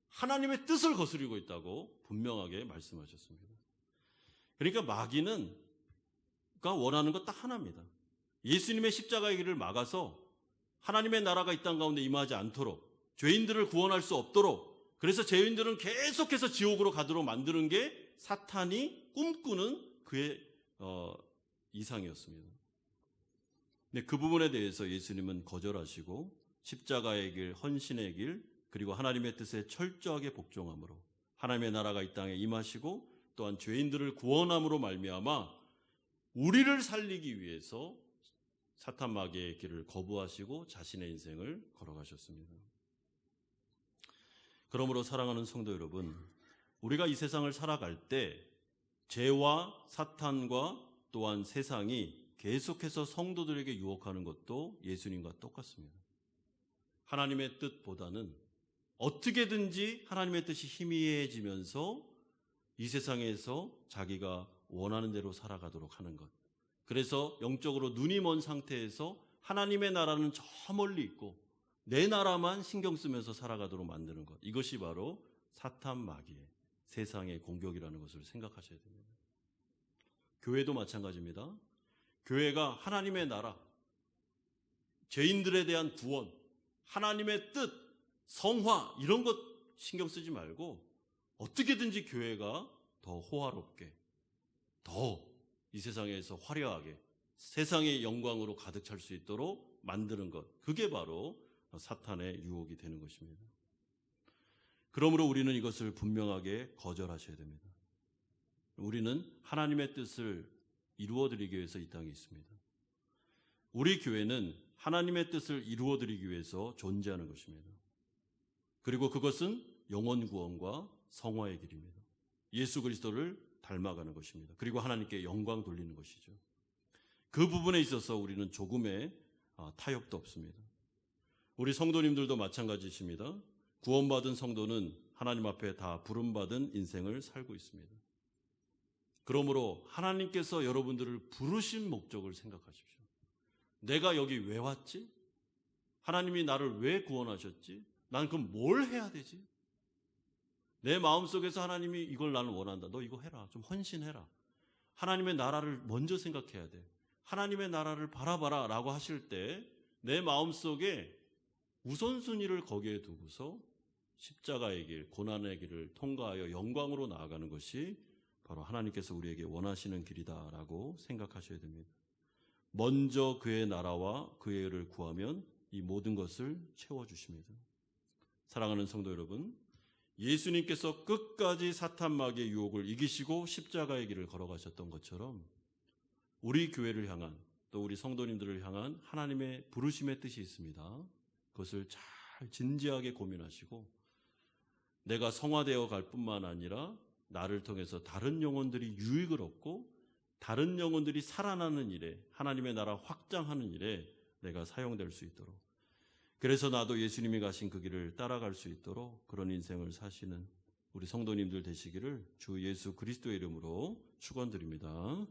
하나님의 뜻을 거스리고 있다고 분명하게 말씀하셨습니다. 그러니까 마귀가 원하는 것 딱 하나입니다. 예수님의 십자가의 길을 막아서 하나님의 나라가 이 땅 가운데 임하지 않도록, 죄인들을 구원할 수 없도록, 그래서 죄인들은 계속해서 지옥으로 가도록 만드는 게 사탄이 꿈꾸는 그의 이상이었습니다. 근데 그 부분에 대해서 예수님은 거절하시고 십자가의 길, 헌신의 길, 그리고 하나님의 뜻에 철저하게 복종함으로 하나님의 나라가 이 땅에 임하시고 또한 죄인들을 구원함으로 말미암아 우리를 살리기 위해서 사탄 마귀의 길을 거부하시고 자신의 인생을 걸어가셨습니다. 그러므로 사랑하는 성도 여러분, 우리가 이 세상을 살아갈 때 죄와 사탄과 또한 세상이 계속해서 성도들에게 유혹하는 것도 예수님과 똑같습니다. 하나님의 뜻보다는 어떻게든지 하나님의 뜻이 희미해지면서 이 세상에서 자기가 원하는 대로 살아가도록 하는 것. 그래서 영적으로 눈이 먼 상태에서 하나님의 나라는 저 멀리 있고 내 나라만 신경 쓰면서 살아가도록 만드는 것. 이것이 바로 사탄 마귀의 세상의 공격이라는 것을 생각하셔야 됩니다. 교회도 마찬가지입니다. 교회가 하나님의 나라, 죄인들에 대한 구원, 하나님의 뜻, 성화 이런 것 신경 쓰지 말고 어떻게든지 교회가 더 호화롭게, 더 이 세상에서 화려하게 세상의 영광으로 가득 찰 수 있도록 만드는 것, 그게 바로 사탄의 유혹이 되는 것입니다. 그러므로 우리는 이것을 분명하게 거절하셔야 됩니다. 우리는 하나님의 뜻을 이루어드리기 위해서 이 땅에 있습니다. 우리 교회는 하나님의 뜻을 이루어드리기 위해서 존재하는 것입니다. 그리고 그것은 영혼 구원과 성화의 길입니다. 예수 그리스도를 닮아가는 것입니다. 그리고 하나님께 영광 돌리는 것이죠. 그 부분에 있어서 우리는 조금의 타협도 없습니다. 우리 성도님들도 마찬가지십니다. 구원받은 성도는 하나님 앞에 다 부름받은 인생을 살고 있습니다. 그러므로 하나님께서 여러분들을 부르신 목적을 생각하십시오. 내가 여기 왜 왔지? 하나님이 나를 왜 구원하셨지? 난 그럼 뭘 해야 되지? 내 마음속에서 하나님이 이걸 나는 원한다. 너 이거 해라. 좀 헌신해라. 하나님의 나라를 먼저 생각해야 돼. 하나님의 나라를 바라봐라 라고 하실 때 내 마음속에 우선순위를 거기에 두고서 십자가의 길, 고난의 길을 통과하여 영광으로 나아가는 것이 바로 하나님께서 우리에게 원하시는 길이다라고 생각하셔야 됩니다. 먼저 그의 나라와 그의 의를 구하면 이 모든 것을 채워주십니다. 사랑하는 성도 여러분, 예수님께서 끝까지 사탄 마귀의 유혹을 이기시고 십자가의 길을 걸어가셨던 것처럼 우리 교회를 향한 또 우리 성도님들을 향한 하나님의 부르심의 뜻이 있습니다. 그것을 잘 진지하게 고민하시고 내가 성화되어 갈 뿐만 아니라 나를 통해서 다른 영혼들이 유익을 얻고 다른 영혼들이 살아나는 일에, 하나님의 나라 확장하는 일에 내가 사용될 수 있도록, 그래서 나도 예수님이 가신 그 길을 따라갈 수 있도록 그런 인생을 사시는 우리 성도님들 되시기를 주 예수 그리스도의 이름으로 축원드립니다.